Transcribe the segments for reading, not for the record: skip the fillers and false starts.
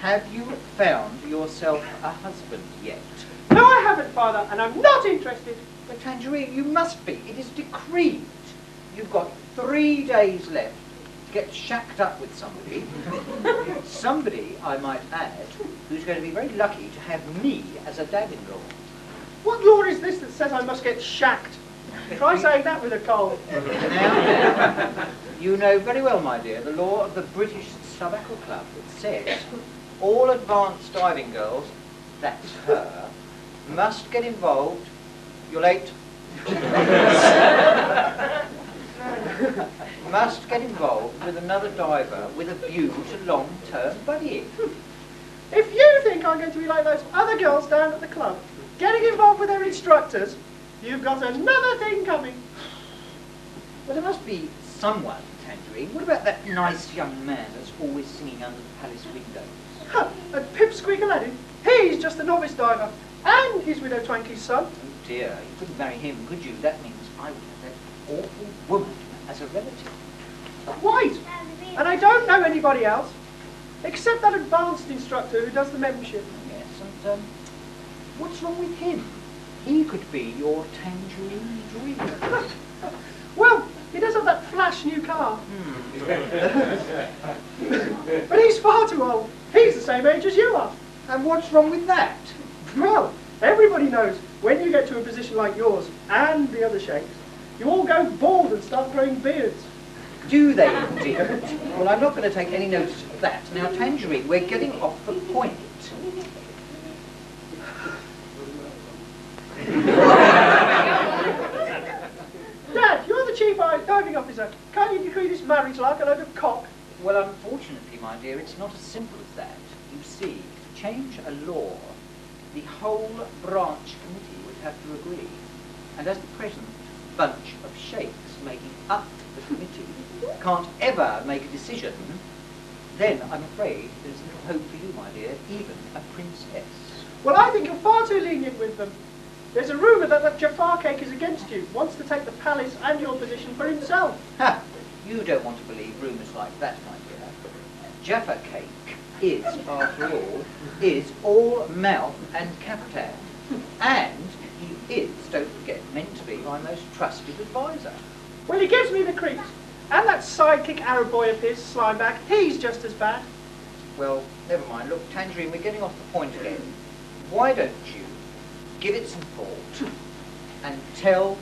Have you found yourself a husband yet? No, I haven't, Father, and I'm not interested. But Tangerine, you must be. It is decreed. You've got 3 days left to get shacked up with somebody. Somebody, I might add, who's going to be very lucky to have me as a dad-in-law. What law is this that says I must get shacked? Try saying that with a cold. Now, you know very well, my dear, the law of the British Sub-Aqua Club. It says all advanced diving girls, that's her, must get involved. You're late. Must get involved with another diver with a view to long-term buddying. If you think I'm going to be like those other girls down at the club, getting involved with their instructors, you've got another thing coming. Well, there must be someone, Tangerine. What about that nice young man that's always singing under the palace windows? Huh, and Pipsqueak Aladdin, he's just a novice diver, and his widow Twanky's son. Oh dear, you couldn't marry him, could you? That means I would have that awful woman as a relative. Quite. And I don't know anybody else, except that advanced instructor who does the membership. Yes, and what's wrong with him? He could be your Tangerine dream. Well, he does have that flash new car. But he's far too old. He's the same age as you are. And what's wrong with that? Well, everybody knows when you get to a position like yours, and the other sheikhs, you all go bald and start growing beards. Do they indeed? Well, I'm not going to take any notice of that. Now, Tangerine, we're getting off the point. Dad, you're the chief diving officer. Can't you decree this marriage like a load of cock? Well, unfortunately, my dear, it's not as simple as that. You see, to change a law, the whole branch committee would have to agree. And as the present bunch of sheikhs making up the committee can't ever make a decision, then I'm afraid there's little hope for you, my dear, even a princess. Well, I think you're far too lenient with them. There's a rumour that Jafar Cake is against you, wants to take the palace and your position for himself. Ha! You don't want to believe rumours like that, my dear. Jaffa Cake is, after all mouth and caftan. And he is, don't forget, meant to be my most trusted advisor. Well, he gives me the creeps. And that sidekick Arab boy of his, Slimeback, he's just as bad. Well, never mind. Look, Tangerine, we're getting off the point again. Why don't you give it some thought and tell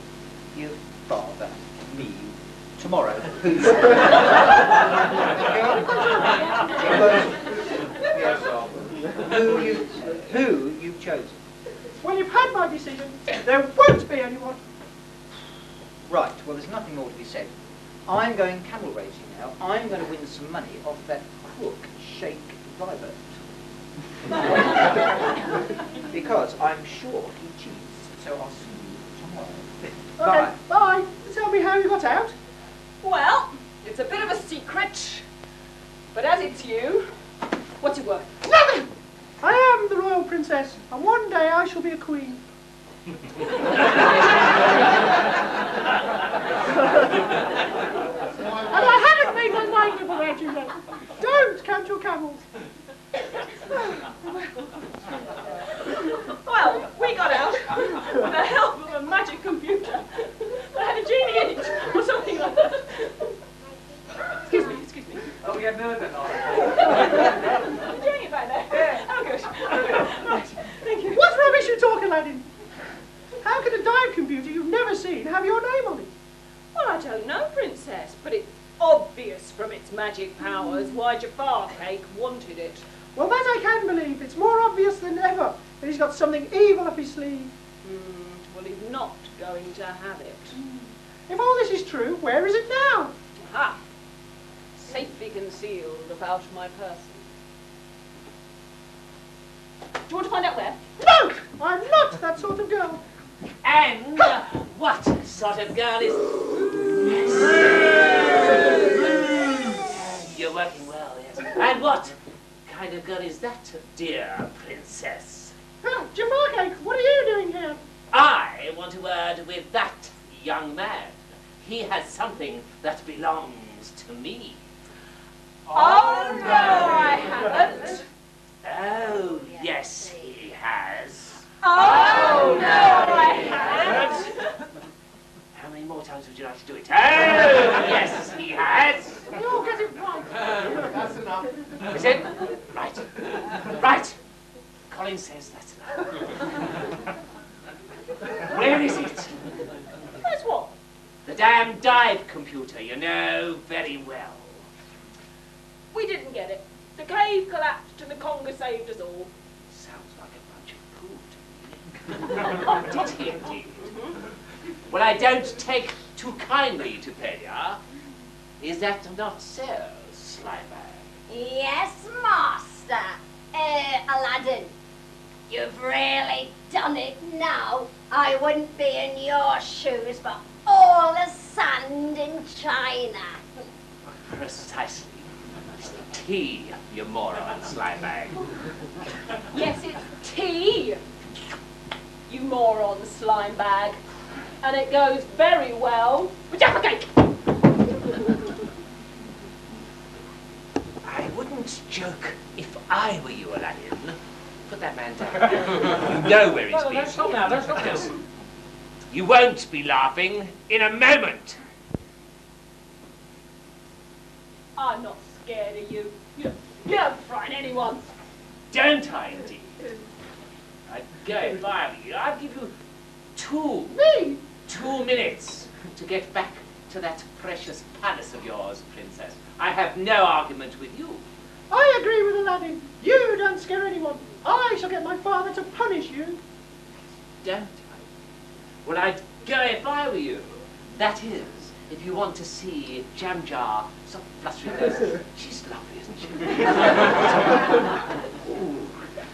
your father, me, tomorrow, who's... who you've chosen. Well, you've had my decision. There won't be anyone. Right, well, there's nothing more to be said. I'm going camel racing now. I'm going to win some money off that crook Sheikh Vibert. Because I'm sure he cheats. So I'll see you tomorrow. Okay, bye. Tell me how you got out. Well, it's a bit of a secret. But as it's you, what's it worth? Nothing! I am the royal princess, and one day I shall be a queen. And I haven't made my mind up about you yet. Don't count your camels. Well, we got out with the help of a magic computer that had a genie in it, or something like that. Excuse me. Oh, yeah, no. Enjoying it back there? Yeah. Oh, good. Right, thank you. What rubbish you talk, Aladdin? How can a dive computer you've never seen have your name on it? Well, I don't know, Princess, but it's obvious from its magic powers why Jafar Cake wanted it. Well, that I can believe. It's more obvious than ever that he's got something evil up his sleeve. Well, he's not going to have it. If all this is true, where is it now? Aha! Safely concealed about my person. Do you want to find out where? No! I'm not that sort of girl. And what sort of girl is... You're working well, yes. And what kind of girl is that, dear princess? Jafar Cake, what are you doing here? I want a word with that young man. He has something that belongs to me. Oh, no, I haven't. Aladdin! Right. Right. Colin says that's enough. Where is it? That's what? The damn dive computer, you know very well. We didn't get it. The cave collapsed and the conga saved us all. Sounds like a bunch of poo to me. Did he indeed? Well, I don't take too kindly to failure. Is that not so, Slimer? Yes, master. Aladdin, you've really done it now. I wouldn't be in your shoes for all the sand in China. Precisely. It's tea, you moron, Slybag. Yes, it's tea, you moron slime bag. And it goes very well with Jaffa cake. I wouldn't joke if I were you, Aladdin. Put that man down. You know where he's been. Stop now, don't stop this. You won't be laughing in a moment. I'm not scared of you. You don't frighten anyone. Don't I, indeed? I'd go if I were you. I'd give you 2 minutes to get back to that precious palace of yours, Princess. I have no argument with you. I agree with Aladdin. You don't scare anyone. I shall get my father to punish you. Don't I? Well, I'd go if I were you. That is, if you want to see Jam Jar stop flustering those. She's lovely, isn't she? Ooh,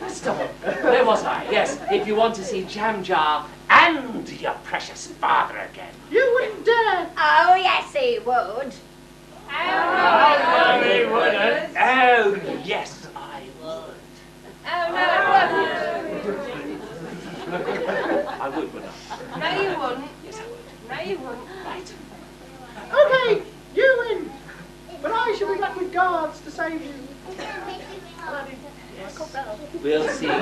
stop. Where was I? Yes, if you want to see Jam Jar and your precious father again. You wouldn't dare. Oh, yes, he would. Oh, he wouldn't. Oh, yes, I would. Oh, no, I would, wouldn't I? no, you wouldn't. Yes, I would. No, you wouldn't. Right. Okay, you win. But I shall be back with guards to save you. Aladdin, I got better. We'll see. I'll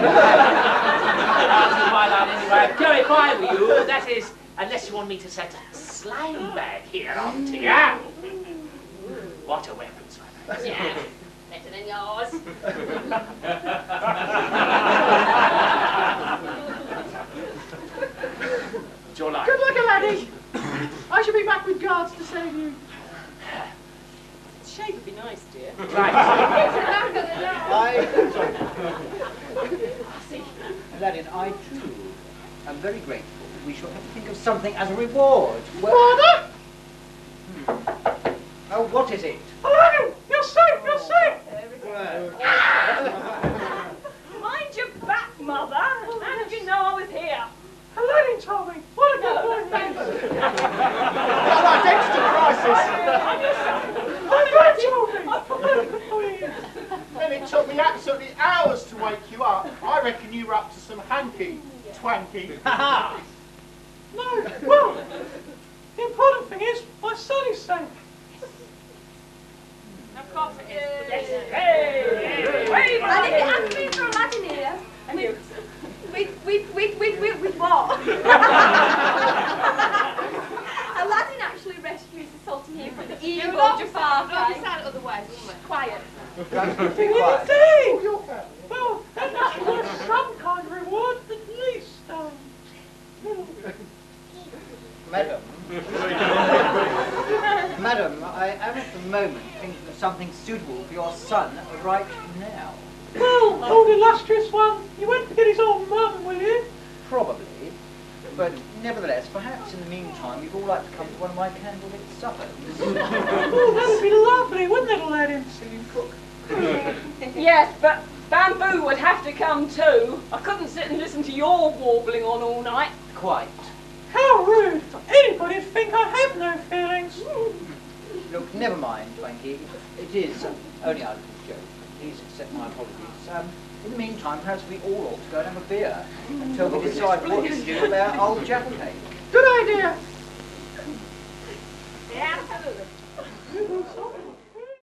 anyway. Go if I were you. That is, unless you want me to set a slime bag here on to you. What a weapon, slime bag. Yeah, better than yours. It's your life. Good luck, Aladdin. I shall be back with guards to save you. Shave would be nice, dear. Right. Aladdin, I too am very grateful. We shall have to think of something as a reward. Father! Oh, what is it? Aladdin, you're safe, you're safe. Mind your back, Mother. How did you know I was here? Aladdin told me. What a good boy he is. Identity crisis. Aladdin told me. What a good boy he is. And it took me absolutely hours to wake you up. I reckon you were up to some hanky, twanky. No, well, the important thing is my son is safe. Of course it is. Yes. Hey! And if it hadn't been for Aladdin here, with what? Aladdin actually rescues the Sultan here from the evil Jafar. Otherwise, quiet. Indeed! Well, that must be worth some kind of reward, at least. Madam. Madam, I am at the moment thinking of something suitable for your son right now. Well, old illustrious one, you won't forget his old mum, will you? Probably. But nevertheless, perhaps in the meantime, you'd all like to come to one of my candlelit suppers. Oh, that would be lovely, wouldn't it, Aladdin? Silly cook. Yes, but Bamboo would have to come too. I couldn't sit and listen to your warbling on all night. Quite. How rude for anybody to think I have no feelings. Look, never mind, Twanky. It is only out of a joke. Please accept my apologies. In the meantime, perhaps we all ought to go and have a beer until we decide what to do about old Jaffa cake. Good idea. Yeah, absolutely.